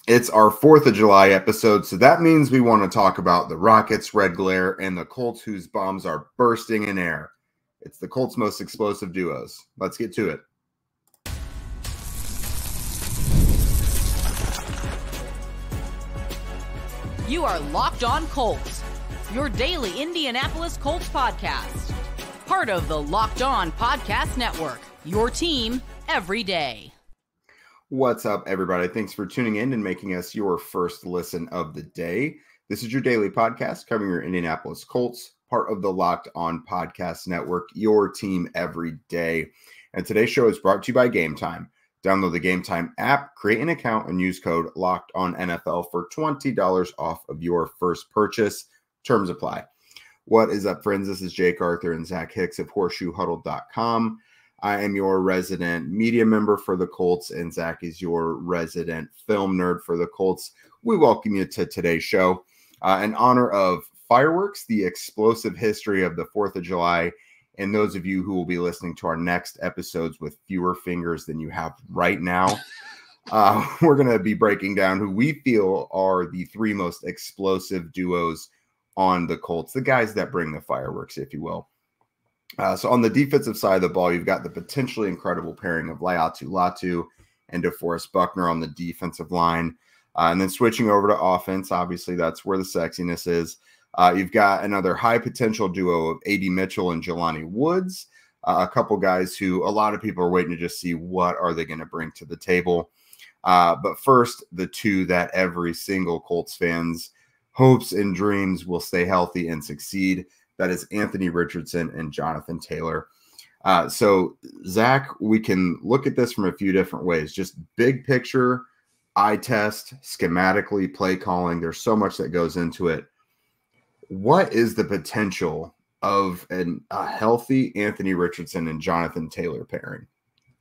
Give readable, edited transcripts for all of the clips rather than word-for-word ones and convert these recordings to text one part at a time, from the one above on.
It's our 4th of July episode, so that means we want to talk about the Rockets' red glare and the Colts whose bombs are bursting in air. It's the Colts' most explosive duos. Let's get to it. You are Locked On Colts, your daily Indianapolis Colts podcast. Part of the Locked On Podcast Network, your team every day. What's up, everybody? Thanks for tuning in and making us your first listen of the day. This is your daily podcast covering your Indianapolis Colts, part of the Locked On Podcast Network, your team every day. And today's show is brought to you by Gametime. Download the Gametime app, create an account, and use code LOCKEDONNFL for $20 off of your first purchase. Terms apply. What is up, friends? This is Jake Arthur and Zach Hicks of HorseshoeHuddle.com. I am your resident media member for the Colts, and Zach is your resident film nerd for the Colts. We welcome you to today's show. In honor of fireworks, the explosive history of the 4th of July, and those of you who will be listening to our next episodes with fewer fingers than you have right now, we're going to be breaking down who we feel are the three most explosive duos on the Colts, the guys that bring the fireworks, if you will. So on the defensive side of the ball, you've got the potentially incredible pairing of Laiatu Latu and DeForest Buckner on the defensive line. And then switching over to offense, obviously that's where the sexiness is. You've got another high potential duo of A.D. Mitchell and Jelani Woods, a couple guys who a lot of people are waiting to just see what are they going to bring to the table. But first, the two that every single Colts fan's hopes and dreams will stay healthy and succeed. That is Anthony Richardson and Jonathan Taylor. So, Zach, we can look at this from a few different ways. Just big picture, eye test, schematically, play calling. There's so much that goes into it. What is the potential of a healthy Anthony Richardson and Jonathan Taylor pairing?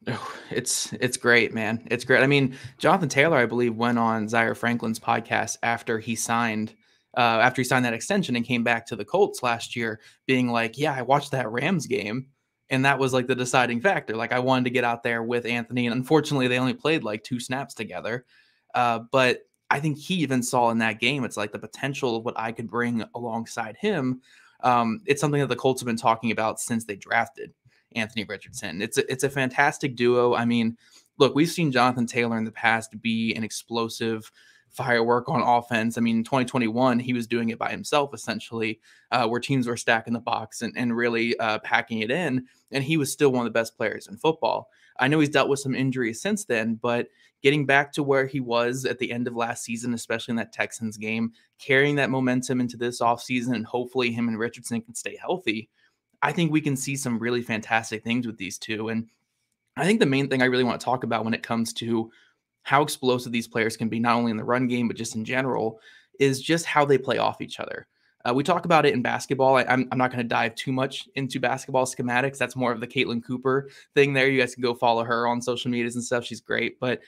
Oh, it's great, man. It's great. I mean, Jonathan Taylor, I believe, went on Zaire Franklin's podcast after he signed that extension and came back to the Colts last year, being like, yeah, I watched that Rams game, and that was like the deciding factor. Like, I wanted to get out there with Anthony, and unfortunately they only played like 2 snaps together. But I think he even saw in that game, it's like the potential of what I could bring alongside him. It's something that the Colts have been talking about since they drafted Anthony Richardson. It's a fantastic duo. I mean, look, we've seen Jonathan Taylor in the past be an explosive firework on offense. I mean, in 2021, he was doing it by himself, essentially, where teams were stacking the box and really packing it in. And he was still one of the best players in football. I know he's dealt with some injuries since then, but getting back to where he was at the end of last season, especially in that Texans game, carrying that momentum into this offseason, and hopefully him and Richardson can stay healthy, I think we can see some really fantastic things with these two. And I think the main thing I really want to talk about when it comes to how explosive these players can be, not only in the run game, but just in general, is just how they play off each other. We talk about it in basketball. I'm not going to dive too much into basketball schematics. That's more of the Caitlin Cooper thing there. You guys can go follow her on social medias and stuff. She's great. But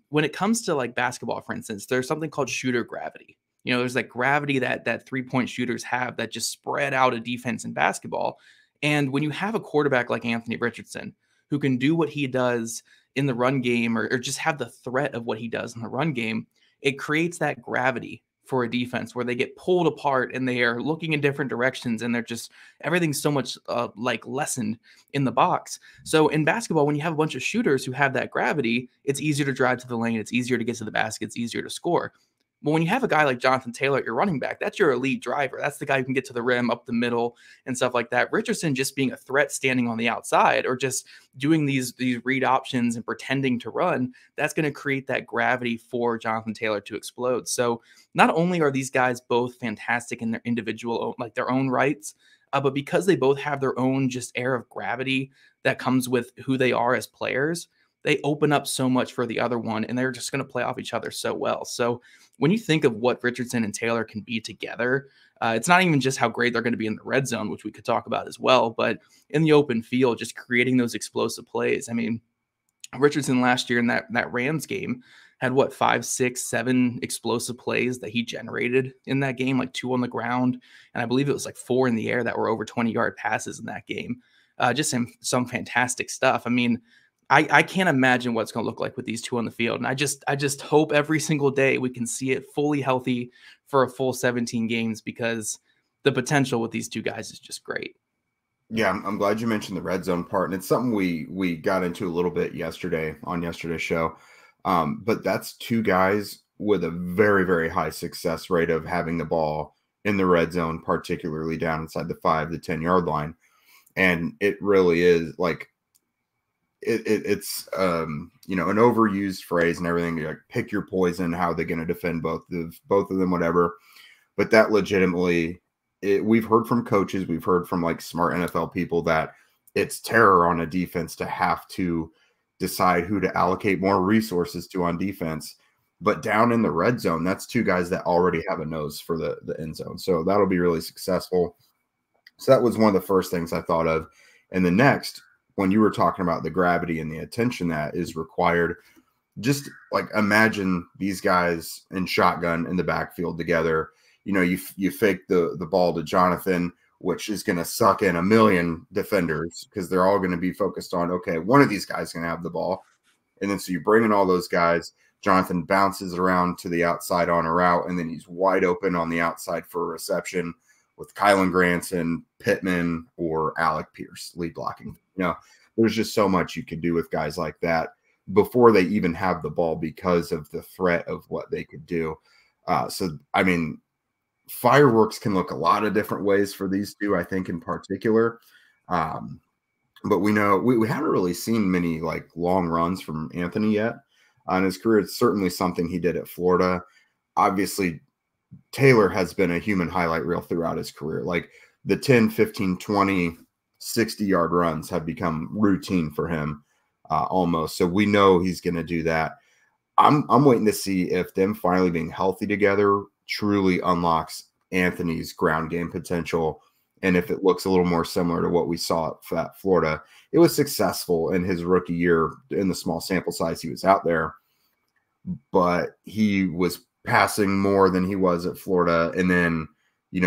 when it comes to like basketball, for instance, there's something called shooter gravity. You know, there's like gravity that 3-point shooters have that just spread out a defense in basketball. And when you have a quarterback like Anthony Richardson, who can do what he does in the run game, or just have the threat of what he does in the run game, it creates that gravity for a defense where they get pulled apart and they are looking in different directions, and they're just, everything's so much like lessened in the box. So in basketball, when you have a bunch of shooters who have that gravity, it's easier to drive to the lane. It's easier to get to the basket. It's easier to score. But when you have a guy like Jonathan Taylor at your running back, that's your elite driver. That's the guy who can get to the rim, up the middle, and stuff like that. Richardson just being a threat standing on the outside, or just doing these read options and pretending to run, that's going to create that gravity for Jonathan Taylor to explode. So not only are these guys both fantastic in their individual, like their own rights, but because they both have their own just air of gravity that comes with who they are as players, they open up so much for the other one, and they're just going to play off each other so well. So when you think of what Richardson and Taylor can be together, it's not even just how great they're going to be in the red zone, which we could talk about as well, but in the open field, just creating those explosive plays. I mean, Richardson last year in that Rams game had 5, 6, 7 explosive plays that he generated in that game, like 2 on the ground. And I believe it was like 4 in the air that were over 20-yard passes in that game. Just some fantastic stuff. I mean, I can't imagine what it's going to look like with these two on the field. And I just hope every single day we can see it fully healthy for a full 17 games, because the potential with these two guys is just great. Yeah, I'm glad you mentioned the red zone part, and it's something we got into a little bit yesterday on yesterday's show. But that's two guys with a very, very high success rate of having the ball in the red zone, particularly down inside the 5 to 10 yard line. And it really is like it's an overused phrase and everything. You're like, pick your poison. How they're going to defend both of them, whatever. But that legitimately, we've heard from coaches, we've heard from like smart NFL people that it's terror on a defense to have to decide who to allocate more resources to on defense. But down in the red zone, that's two guys that already have a nose for the end zone. So that'll be really successful. So that was one of the first things I thought of. And the next, when you were talking about the gravity and the attention that is required, just like imagine these guys in shotgun in the backfield together. You fake the ball to Jonathan, which is going to suck in a million defenders because they're all going to be focused on, okay, one of these guys is going to have the ball. And then so you bring in all those guys. Jonathan bounces around to the outside on a route, and then he's wide open on the outside for a reception with Kylan Granson, Pittman, or Alec Pierce lead blocking. There's just so much you could do with guys like that before they even have the ball because of the threat of what they could do. Fireworks can look a lot of different ways for these two, I think, in particular. But we know we haven't really seen many like long runs from Anthony yet in his career. It's certainly something he did at Florida. Obviously, Taylor has been a human highlight reel throughout his career. Like the 10, 15, 20, 60-yard runs have become routine for him almost. So we know he's going to do that. I'm waiting to see if them finally being healthy together truly unlocks Anthony's ground game potential. And if it looks a little more similar to what we saw at Florida. It was successful in his rookie year in the small sample size he was out there, but he was passing more than he was at Florida. And then, you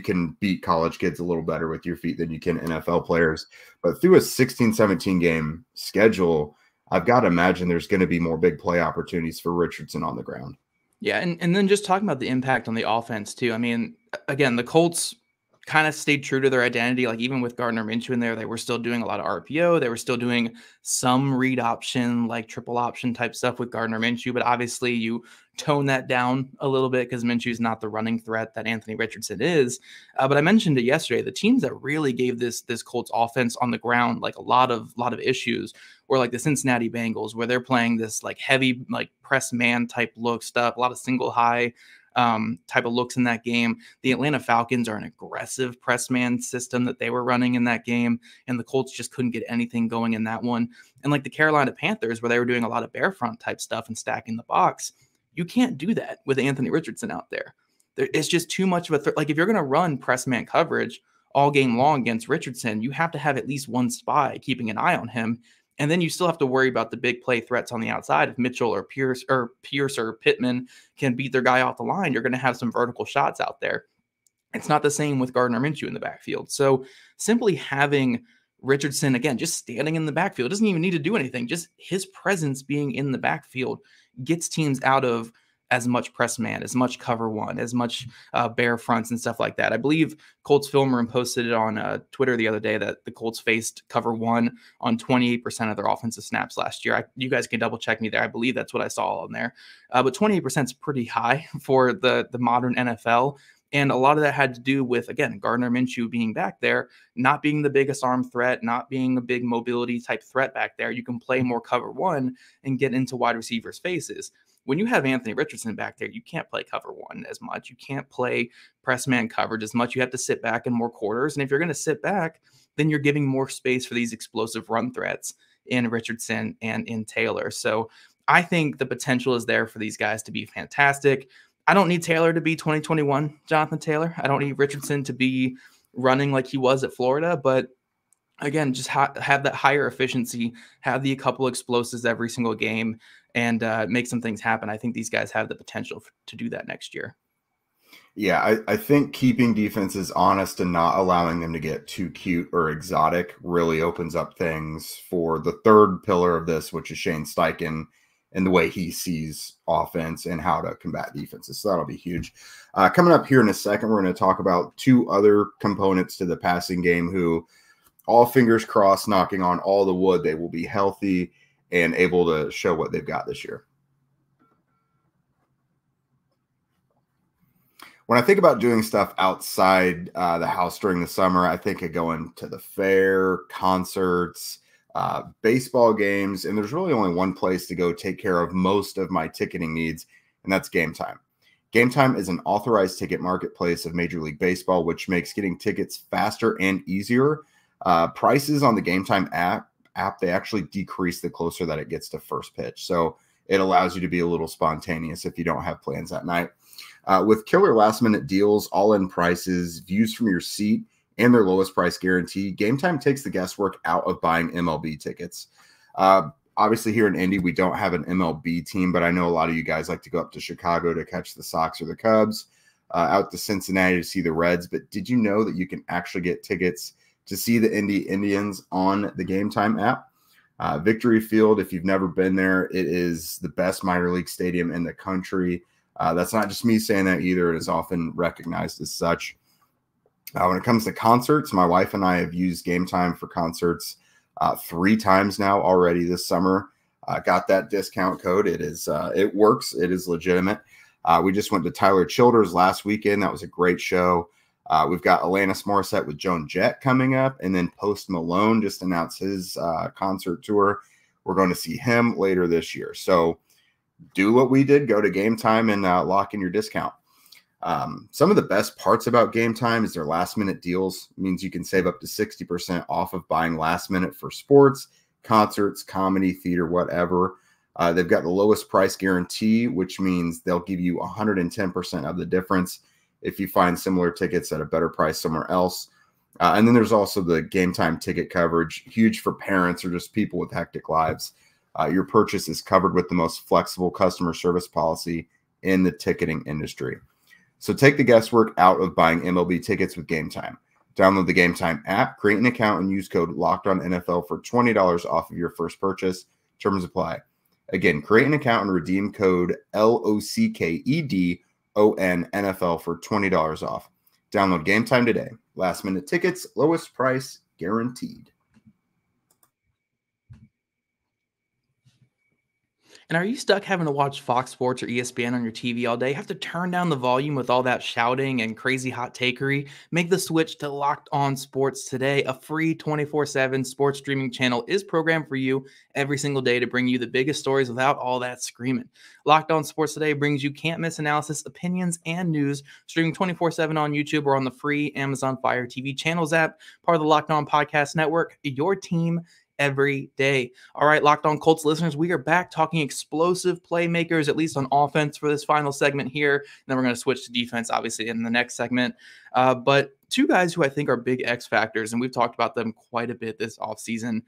can beat college kids a little better with your feet than you can NFL players. But through a 16-17 game schedule, I've got to imagine there's going to be more big play opportunities for Richardson on the ground. Yeah, and then just talking about the impact on the offense too. I mean, again, the Colts kind of stayed true to their identity. Like even with Gardner Minshew in there, they were still doing a lot of RPO. They were still doing some read option, like triple option type stuff with Gardner Minshew. But obviously you tone that down a little bit because Minshew's not the running threat that Anthony Richardson is. But I mentioned it yesterday. The teams that really gave this Colts offense on the ground like a lot of issues were like the Cincinnati Bengals, where they're playing this like heavy like press man type look stuff, a lot of single high type of looks in that game. The Atlanta Falcons are an aggressive press man system that they were running in that game, and the Colts just couldn't get anything going in that one. And like the Carolina Panthers, where they were doing a lot of bear front type stuff and stacking the box, you can't do that with Anthony Richardson out there. It's just too much of a like if you're going to run press man coverage all game long against Richardson, you have to have at least one spy keeping an eye on him. And then you still have to worry about the big play threats on the outside. If Mitchell or Pierce or Pittman can beat their guy off the line, you're going to have some vertical shots out there. It's not the same with Gardner Minshew in the backfield. So simply having Richardson, again, just standing in the backfield, doesn't even need to do anything. Just his presence being in the backfield gets teams out of as much press man, as much cover one, as much bear fronts and stuff like that. I believe Colts Film Room posted it on Twitter the other day that the Colts faced cover one on 28% of their offensive snaps last year. You guys can double check me there. I believe that's what I saw on there. But 28% is pretty high for the modern NFL. And a lot of that had to do with, again, Gardner Minshew being back there, not being the biggest arm threat, not being a big mobility type threat back there. You can play more cover one and get into wide receivers' faces. When you have Anthony Richardson back there, you can't play cover one as much. You can't play press man coverage as much. You have to sit back in more quarters. And if you're going to sit back, then you're giving more space for these explosive run threats in Richardson and in Taylor. So I think the potential is there for these guys to be fantastic. I don't need Taylor to be 2021 Jonathan Taylor. I don't need Richardson to be running like he was at Florida, but again, just have that higher efficiency, have the couple explosives every single game, and make some things happen. I think these guys have the potential to do that next year. Yeah, I think keeping defenses honest and not allowing them to get too cute or exotic really opens up things for the third pillar of this, which is Shane Steichen and the way he sees offense and how to combat defenses. So that'll be huge. Coming up here in a second, we're going to talk about two other components to the passing game who, all fingers crossed, knocking on all the wood, they will be healthy and able to show what they've got this year. When I think about doing stuff outside the house during the summer, I think of going to the fair, concerts, baseball games, and there's really only one place to go take care of most of my ticketing needs, and that's Gametime. Gametime is an authorized ticket marketplace of Major League Baseball, which makes getting tickets faster and easier. Prices on the Gametime app, they actually decrease the closer that it gets to first pitch, so it allows you to be a little spontaneous if you don't have plans that night. With killer last-minute deals, all-in prices, views from your seat, and their lowest price guarantee, Gametime takes the guesswork out of buying MLB tickets. Obviously, here in Indy, we don't have an MLB team, but I know a lot of you guys like to go up to Chicago to catch the Sox or the Cubs, out to Cincinnati to see the Reds. But did you know that you can actually get tickets to see the Indy Indians on the Gametime app? Victory Field, if you've never been there, it is the best minor league stadium in the country. That's not just me saying that either. It is often recognized as such. When it comes to concerts, my wife and I have used Gametime for concerts 3 times now already this summer. Got that discount code. It works. It is legitimate. We just went to Tyler Childers last weekend. That was a great show. We've got Alanis Morissette with Joan Jett coming up, and then Post Malone just announced his concert tour. We're going to see him later this year. So do what we did, go to Gametime and lock in your discount. Some of the best parts about Gametime is their last minute deals. It means you can save up to 60% off of buying last minute for sports, concerts, comedy, theater, whatever. They've got the lowest price guarantee, which means they'll give you 110% of the difference if you find similar tickets at a better price somewhere else. And then there's also the Gametime ticket coverage, huge for parents or just people with hectic lives. Your purchase is covered with the most flexible customer service policy in the ticketing industry. So take the guesswork out of buying MLB tickets with Gametime. Download the Gametime app, create an account, and use code LOCKEDONNFL for $20 off of your first purchase. Terms apply. Again, create an account and redeem code LOCKEDONNFL for $20 off. Download Gametime today. Last minute tickets, lowest price guaranteed. And are you stuck having to watch Fox Sports or ESPN on your TV all day? Have to turn down the volume with all that shouting and crazy hot takery? Make the switch to Locked On Sports today. A free 24/7 sports streaming channel is programmed for you every single day to bring you the biggest stories without all that screaming. Locked On Sports today brings you can't-miss analysis, opinions, and news, streaming 24/7 on YouTube or on the free Amazon Fire TV channels app, part of the Locked On Podcast Network, your team every day. All right, Locked On Colts listeners, we are back talking explosive playmakers, at least on offense for this final segment here. And then we're going to switch to defense, obviously, in the next segment. But two guys who I think are big X factors, and we've talked about them quite a bit this offseason.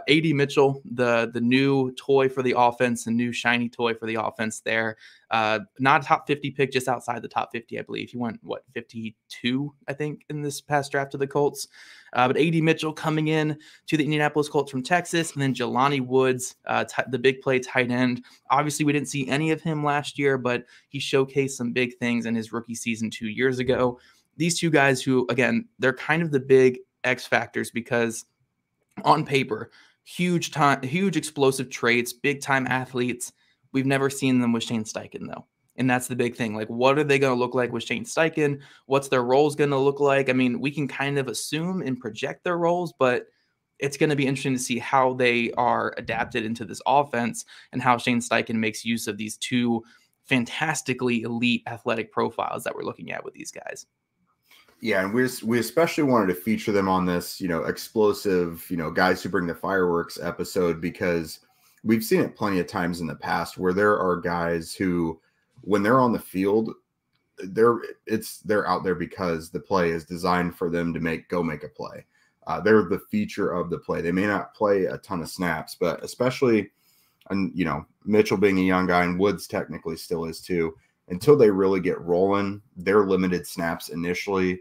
A.D. Mitchell, the new toy for the offense, the new shiny toy for the offense there. Not a top 50 pick, just outside the top 50, I believe. He went, 52, I think, in this past draft to the Colts. But A.D. Mitchell coming in to the Indianapolis Colts from Texas, and then Jelani Woods, the big play tight end. Obviously, we didn't see any of him last year, but he showcased some big things in his rookie season 2 years ago. These two guys who, again, they're kind of the big X factors because on paper, huge explosive traits, big time athletes. We've never seen them with Shane Steichen though. And that's the big thing. Like, what are they going to look like with Shane Steichen? What's their roles going to look like? I mean, we can kind of assume and project their roles, but it's going to be interesting to see how they are adapted into this offense and how Shane Steichen makes use of these two fantastically elite athletic profiles that we're looking at with these guys. Yeah, and we especially wanted to feature them on this, explosive, guys who bring the fireworks episode, because we've seen it plenty of times in the past where there are guys who, when they're on the field, they're out there because the play is designed for them to make a play. They're the feature of the play. They may not play a ton of snaps, but especially, and Mitchell being a young guy, and Woods technically still is too, until they really get rolling, their limited snaps initially,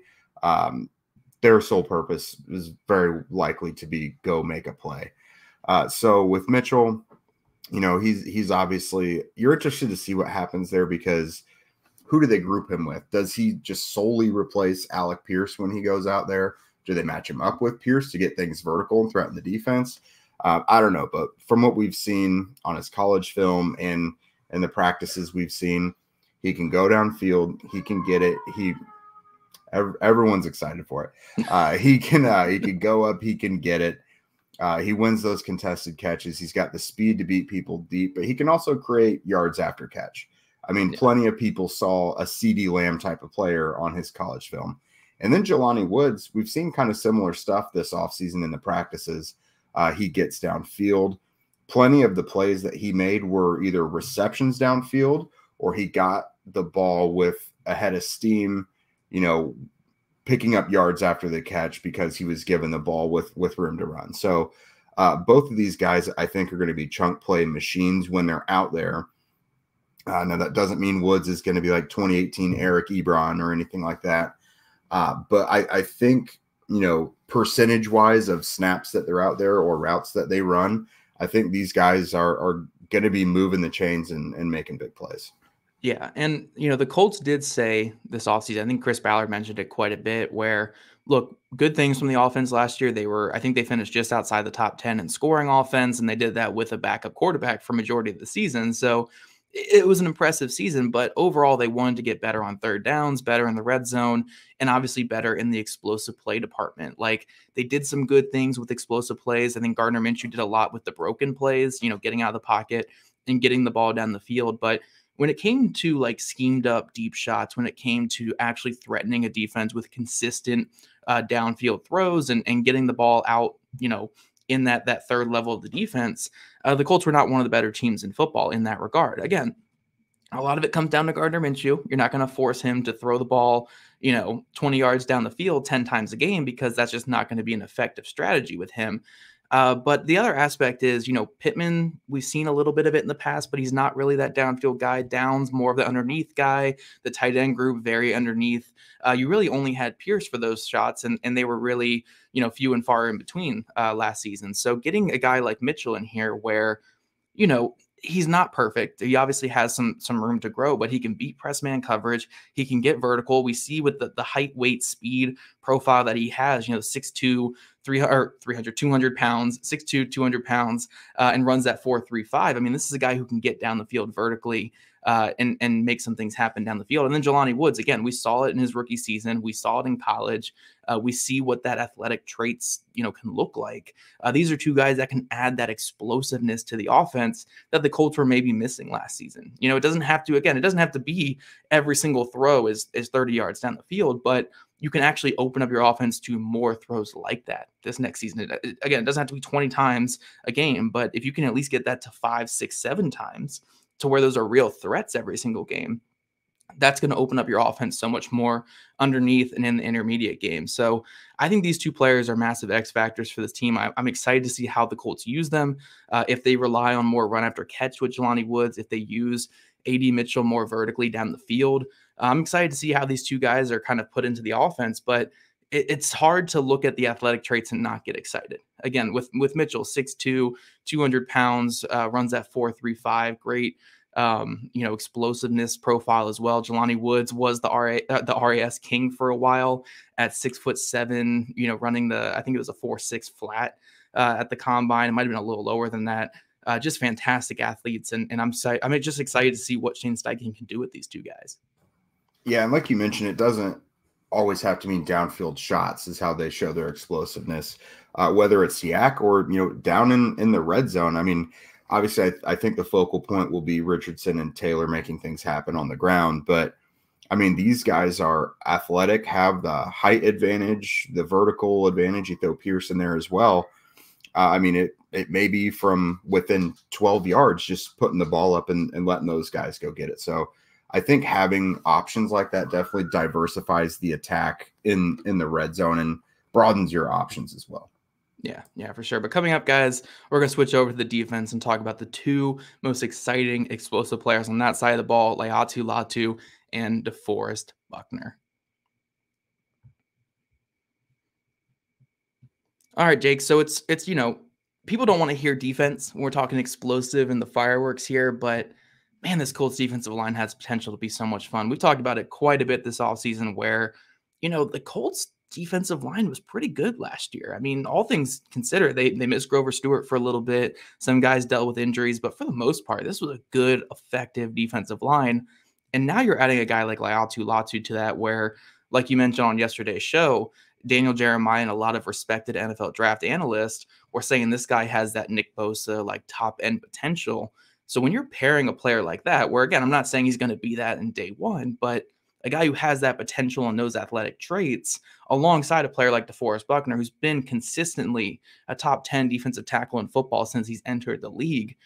their sole purpose is very likely to be go make a play. So with Mitchell, he's obviously, you're interested to see what happens there, because who do they group him with? Does he just solely replace Alec Pierce when he goes out there? Do they match him up with Pierce to get things vertical and threaten the defense? I don't know, but from what we've seen on his college film and the practices we've seen, he can go downfield. He can get it. Everyone's excited for it. He can go up. He can get it. He wins those contested catches. He's got the speed to beat people deep, but he can also create yards after catch. I mean, plenty of people saw a CeeDee Lamb type of player on his college film. And then Jelani Woods, we've seen kind of similar stuff this offseason in the practices. He gets downfield. Plenty of the plays that he made were either receptions downfield, or he got the ball with a head of steam, picking up yards after the catch because he was given the ball with room to run. So both of these guys, I think, are going to be chunk play machines when they're out there. Now, that doesn't mean Woods is going to be like 2018 Eric Ebron or anything like that. But I think, percentage-wise of snaps that they're out there or routes that they run, I think these guys are going to be moving the chains and making big plays. Yeah, and, the Colts did say this offseason, I think Chris Ballard mentioned it quite a bit, where, look, good things from the offense last year. I think they finished just outside the top 10 in scoring offense, and they did that with a backup quarterback for majority of the season. So it was an impressive season, but overall they wanted to get better on third downs, better in the red zone, and obviously better in the explosive play department. Like, they did some good things with explosive plays. I think Gardner Minshew did a lot with the broken plays, getting out of the pocket and getting the ball down the field. But when it came to like schemed up deep shots, when it came to actually threatening a defense with consistent downfield throws and getting the ball out, in that third level of the defense, the Colts were not one of the better teams in football in that regard. Again, a lot of it comes down to Gardner Minshew. You're not going to force him to throw the ball, 20 yards down the field 10 times a game, because that's just not going to be an effective strategy with him. But the other aspect is, Pittman, we've seen a little bit of it in the past, but he's not really that downfield guy. Downs, more of the underneath guy. The tight end group, very underneath. You really only had Pierce for those shots, and they were really, few and far in between last season. So getting a guy like Mitchell in here where, he's not perfect. He obviously has some room to grow, but he can beat press man coverage. He can get vertical. We see with the height, weight, speed profile that he has, 6'2", 200 pounds, 6'2", 200 pounds, and runs that 4.35. I mean, this is a guy who can get down the field vertically and make some things happen down the field. And then Jelani Woods, again, we saw it in his rookie season. We saw it in college. We see what that athletic traits, can look like. These are two guys that can add that explosiveness to the offense that the Colts were maybe missing last season. It doesn't have to be every single throw is 30 yards down the field, but you can actually open up your offense to more throws like that this next season. Again, it doesn't have to be 20 times a game, but if you can at least get that to 5, 6, 7 times to where those are real threats every single game, that's going to open up your offense so much more underneath and in the intermediate game. So I think these two players are massive X factors for this team. I'm excited to see how the Colts use them. If they rely on more run after catch with Jelani Woods, if they use AD Mitchell more vertically down the field, I'm excited to see how these two guys are kind of put into the offense, but it's hard to look at the athletic traits and not get excited. Again, with Mitchell, 6'2", 200 pounds, runs that 4.35, great, explosiveness profile as well. Jelani Woods was the RAS king for a while at 6'7", running I think it was a 4.6 flat at the combine. It might've been a little lower than that. Just fantastic athletes. And I'm just excited to see what Shane Steichen can do with these two guys. Yeah, and like you mentioned, it doesn't always have to mean downfield shots is how they show their explosiveness, whether it's yak or, down in the red zone. I mean, obviously, I think the focal point will be Richardson and Taylor making things happen on the ground. But, I mean, these guys are athletic, have the height advantage, the vertical advantage. You throw Pierce in there as well. I mean, it may be from within 12 yards, just putting the ball up and letting those guys go get it. So I think having options like that definitely diversifies the attack in the red zone and broadens your options as well. Yeah, for sure. But coming up, guys, we're going to switch over to the defense and talk about the two most exciting, explosive players on that side of the ball, Laiatu Latu and DeForest Buckner. All right, Jake. So it's people don't want to hear defense when we're talking explosive and the fireworks here, but man, this Colts defensive line has potential to be so much fun. We've talked about it quite a bit this offseason where, the Colts defensive line was pretty good last year. I mean, all things considered, they missed Grover Stewart for a little bit. Some guys dealt with injuries, but for the most part, this was a good, effective defensive line. And now you're adding a guy like Laiatu Latu to that where, like you mentioned on yesterday's show, Daniel Jeremiah and a lot of respected NFL draft analysts were saying this guy has that Nick Bosa, like top end potential. So when you're pairing a player like that, where again, I'm not saying he's going to be that in day one, but a guy who has that potential and those athletic traits alongside a player like DeForest Buckner, who's been consistently a top 10 defensive tackle in football since he's entered the league,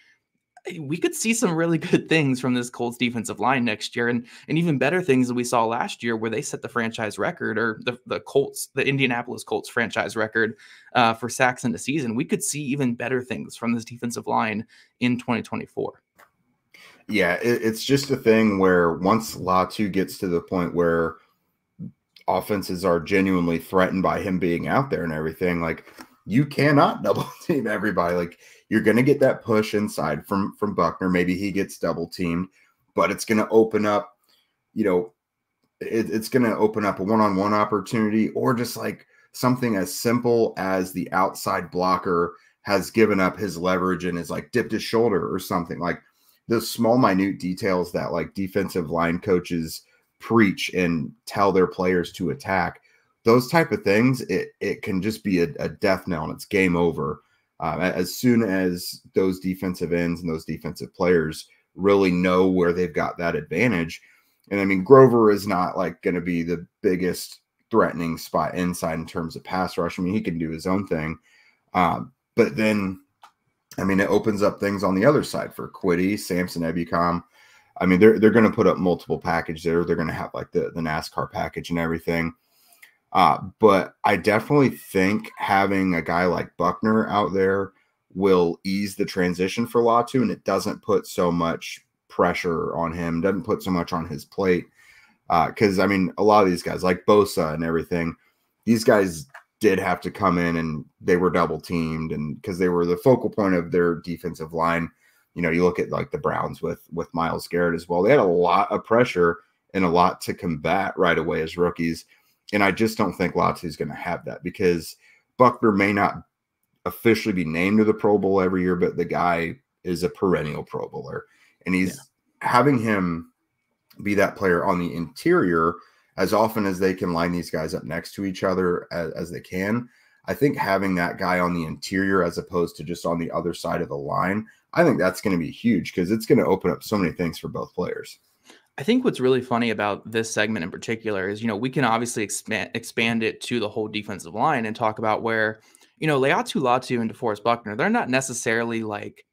we could see some really good things from this Colts defensive line next year, and even better things than we saw last year where they set the franchise record, or the Indianapolis Colts franchise record for sacks in the season. We could see even better things from this defensive line in 2024. Yeah, it's just a thing where once Latu gets to the point where offenses are genuinely threatened by him being out there and everything, like you cannot double team everybody. Like you're going to get that push inside from Buckner. Maybe he gets double teamed, but it's going to open up, it's going to open up a one-on-one opportunity, or just like something as simple as the outside blocker has given up his leverage and is like dipped his shoulder or something. Like those small, minute details that like defensive line coaches preach and tell their players to attack. Those type of things, it can just be a death knell and it's game over. As soon as those defensive ends and those defensive players really know where they've got that advantage. And I mean, Grover is not like going to be the biggest threatening spot inside in terms of pass rush. I mean, he can do his own thing. But then, I mean, it opens up things on the other side for Kwity, Samson Ebukam. I mean, they're going to put up multiple packages there. They're going to have like the NASCAR package and everything. But I definitely think having a guy like Buckner out there will ease the transition for Latu, and it doesn't put so much pressure on him, doesn't put so much on his plate. Because, I mean, a lot of these guys, like Bosa and everything, these guys did have to come in and they were double teamed, and because they were the focal point of their defensive line. You look at like the Browns with Myles Garrett as well. They had a lot of pressure and a lot to combat right away as rookies. And I just don't think Latu is going to have that, because Buckner may not officially be named to the Pro Bowl every year, but the guy is a perennial Pro Bowler. And he's having him be that player on the interior as often as they can line these guys up next to each other as they can. I think having that guy on the interior as opposed to just on the other side of the line, I think that's going to be huge, because it's going to open up so many things for both players. I think what's really funny about this segment in particular is, we can obviously expand it to the whole defensive line and talk about where, Laiatu Latu and DeForest Buckner, they're not necessarily like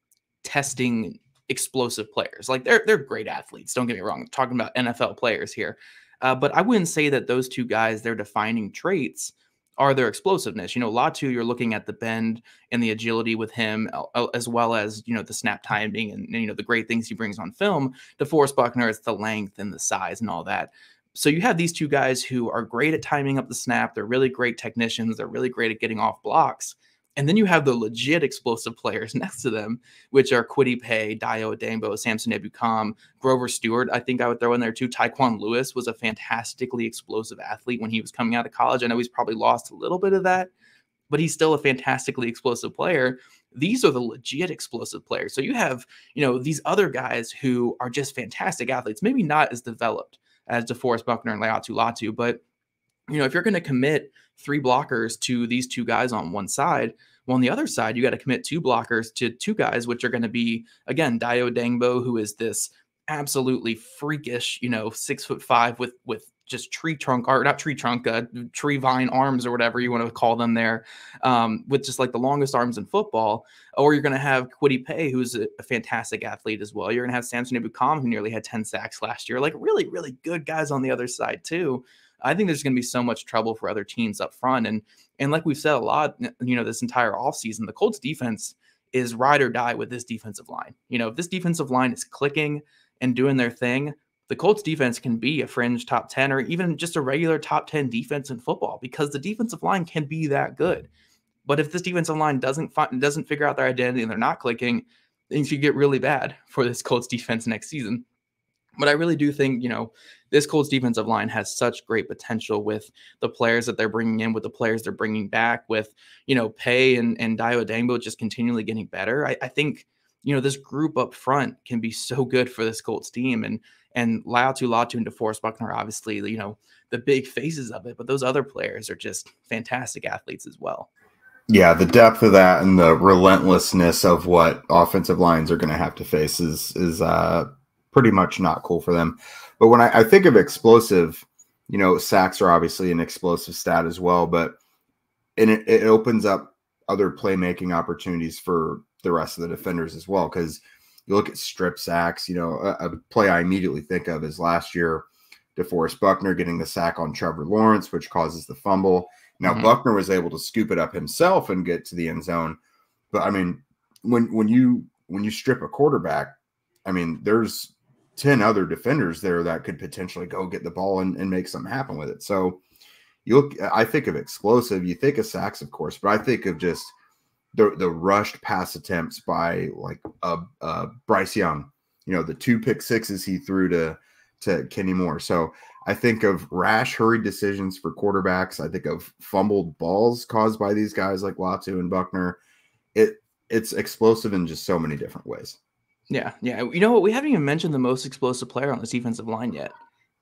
testing explosive players. Like they're great athletes. Don't get me wrong. I'm talking about NFL players here. But I wouldn't say that those two guys, their defining traits are their explosiveness. Latu, you're looking at the bend and the agility with him, as well as, the snap timing and the great things he brings on film. DeForest Buckner, it's the length and the size and all that. So you have these two guys who are great at timing up the snap. They're really great technicians. They're really great at getting off blocks. And then you have the legit explosive players next to them, which are Kwity Paye, Dayo Odeyingbo, Samson Ebukam, Grover Stewart. I think I would throw in there too. Tyquan Lewis was a fantastically explosive athlete when he was coming out of college. I know he's probably lost a little bit of that, but he's still a fantastically explosive player. These are the legit explosive players. So you have, these other guys who are just fantastic athletes, maybe not as developed as DeForest Buckner and Laiatu Latu, but if you're going to commit 3 blockers to these two guys on one side, well, on the other side, you got to commit 2 blockers to 2 guys, which are going to be, again, Dayo Odeyingbo, who is this absolutely freakish, 6'5" with just tree vine arms or whatever you want to call them there, with just like the longest arms in football. Or you're going to have Kwity Paye, who's a fantastic athlete as well. You're going to have Samson Ebukam, who nearly had 10 sacks last year. Like really, really good guys on the other side too. I think there's going to be so much trouble for other teams up front. And And like we've said a lot, this entire offseason, the Colts defense is ride or die with this defensive line. If this defensive line is clicking and doing their thing, the Colts defense can be a fringe top 10 or even just a regular top 10 defense in football because the defensive line can be that good. But if this defensive line doesn't figure out their identity and they're not clicking, things could get really bad for this Colts defense next season. But I really do think, this Colts defensive line has such great potential with the players that they're bringing in, with the players they're bringing back, with, Pay and Dayo Adangbo just continually getting better. I think, this group up front can be so good for this Colts team. And Latu and DeForest Buckner, obviously, the big faces of it. But those other players are just fantastic athletes as well. Yeah, the depth of that and the relentlessness of what offensive lines are going to have to face is pretty much not cool for them. But when I think of explosive, sacks are obviously an explosive stat as well, but it opens up other playmaking opportunities for the rest of the defenders as well. Because you look at strip sacks, a play I immediately think of is last year, DeForest Buckner getting the sack on Trevor Lawrence, which causes the fumble. Now, Buckner was able to scoop it up himself and get to the end zone. But, I mean, when you strip a quarterback, I mean, there's 10 other defenders there that could potentially go get the ball and make something happen with it. So I think of explosive, you think of sacks, of course, but I think of just the rushed pass attempts by like Bryce Young, the 2 pick sixes he threw to Kenny Moore. So I think of rash, hurried decisions for quarterbacks. I think of fumbled balls caused by these guys like Latu and Buckner. It's explosive in just so many different ways. Yeah. You know what? We haven't even mentioned the most explosive player on this defensive line yet.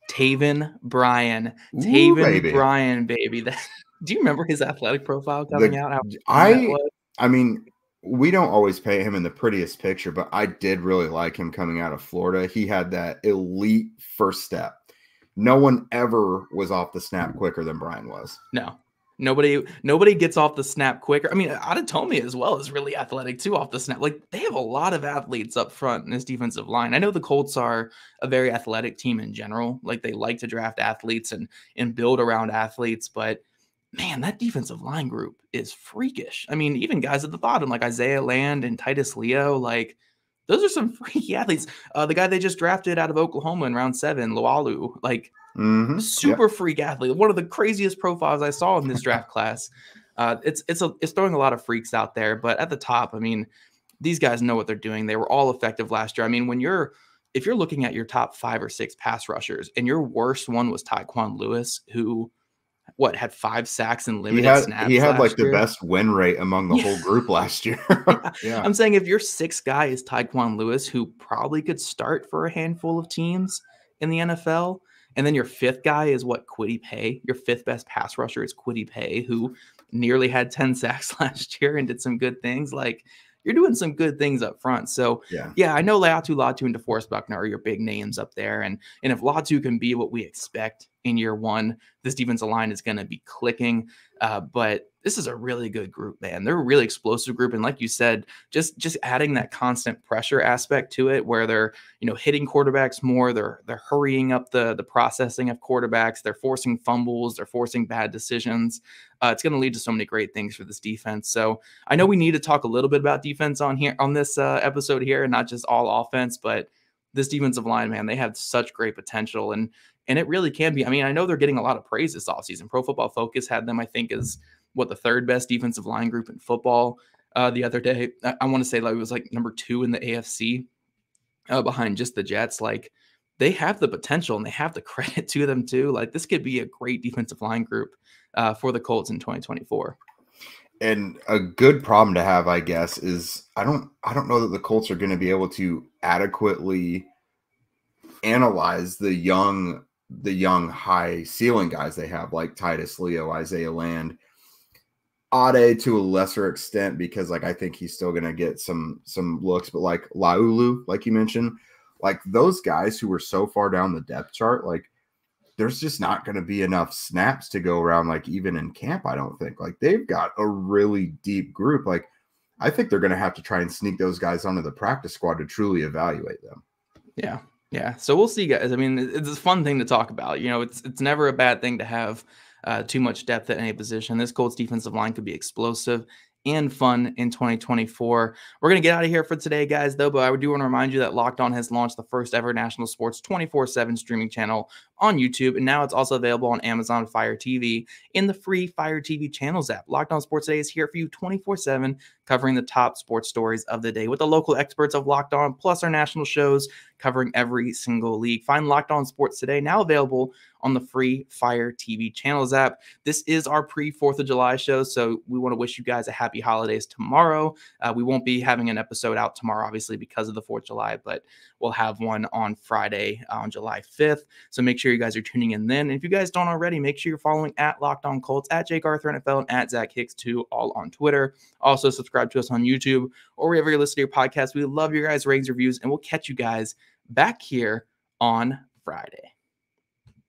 Taven Bryan. Bryan, baby. Do you remember his athletic profile coming out? I mean, we don't always paint him in the prettiest picture, but I did really like him coming out of Florida. He had that elite first step. No one ever was off the snap quicker than Bryan was. No. Nobody gets off the snap quicker. I mean, Adetomiwa as well is really athletic too off the snap. Like, they have a lot of athletes up front in this defensive line. I know the Colts are a very athletic team in general. Like, they like to draft athletes and build around athletes, but man, that defensive line group is freakish. I mean, even guys at the bottom like Isaiah Land and Titus Leo, like, those are some freaky athletes. The guy they just drafted out of Oklahoma in round 7, Loalu, like, super freak athlete. One of the craziest profiles I saw in this draft class. It's throwing a lot of freaks out there, but at the top, I mean, these guys know what they're doing. They were all effective last year. I mean, if you're looking at your top 5 or 6 pass rushers and your worst one was Tyquan Lewis, who had 5 sacks and limited snaps. He had like the best win rate among the whole group last year. Yeah. I'm saying if your 6th guy is Tyquan Lewis, who probably could start for a handful of teams in the NFL, and then your 5th guy is Kwity Paye. Your 5th best pass rusher is Kwity Paye, who nearly had 10 sacks last year and did some good things. Like, you're doing some good things up front. So yeah, I know Latu and DeForest Buckner are your big names up there. And if Latu can be what we expect in year 1, this defensive line is going to be clicking. But this is a really good group, man. They're a really explosive group. And like you said, just adding that constant pressure aspect to it where they're, hitting quarterbacks more. They're hurrying up the processing of quarterbacks. They're forcing fumbles. They're forcing bad decisions. It's going to lead to so many great things for this defense. So I know we need to talk a little bit about defense on this episode here and not just all offense, but this defensive line, man, they have such great potential and it really can be. I mean, I know they're getting a lot of praise this offseason. Pro Football Focus had them, I think, as the 3rd best defensive line group in football the other day. I want to say it was like number 2 in the AFC behind just the Jets. Like, they have the potential and they have the credit to them too. Like, this could be a great defensive line group for the Colts in 2024. And a good problem to have, I guess, is I don't know that the Colts are going to be able to adequately analyze the young high ceiling guys they have, like Titus Leo, Isaiah Land, Ade to a lesser extent, because like I think he's still going to get some looks, but like Laulu, like you mentioned, like those guys who were so far down the depth chart, like there's just not going to be enough snaps to go around, like even in camp. I don't think like they've got a really deep group. Like I think they're going to have to try and sneak those guys onto the practice squad to truly evaluate them. Yeah. So we'll see, guys. I mean, it's a fun thing to talk about. It's never a bad thing to have too much depth at any position. This Colts defensive line could be explosive and fun in 2024. We're going to get out of here for today, guys, though, but I do want to remind you that Locked On has launched the first ever national sports 24/7 streaming channel on YouTube, and now it's also available on Amazon Fire TV in the free Fire TV channels app. Locked On Sports Today is here for you 24/7, covering the top sports stories of the day with the local experts of Locked On, plus our national shows covering every single league. Find Locked On Sports Today, now available on the free Fire TV channels app. This is our pre-4th of July show, so we want to wish you guys a happy holidays tomorrow. We won't be having an episode out tomorrow, obviously, because of the 4th of July, but we'll have one on Friday on July 5th. So make sure you guys are tuning in then. And if you guys don't already, make sure you're following at Locked On Colts, at Jake Arthur NFL, and at Zach Hicks 2, all on Twitter. Also, subscribe to us on YouTube or wherever you listen to your podcast. We love your guys' ratings, reviews, and we'll catch you guys back here on Friday.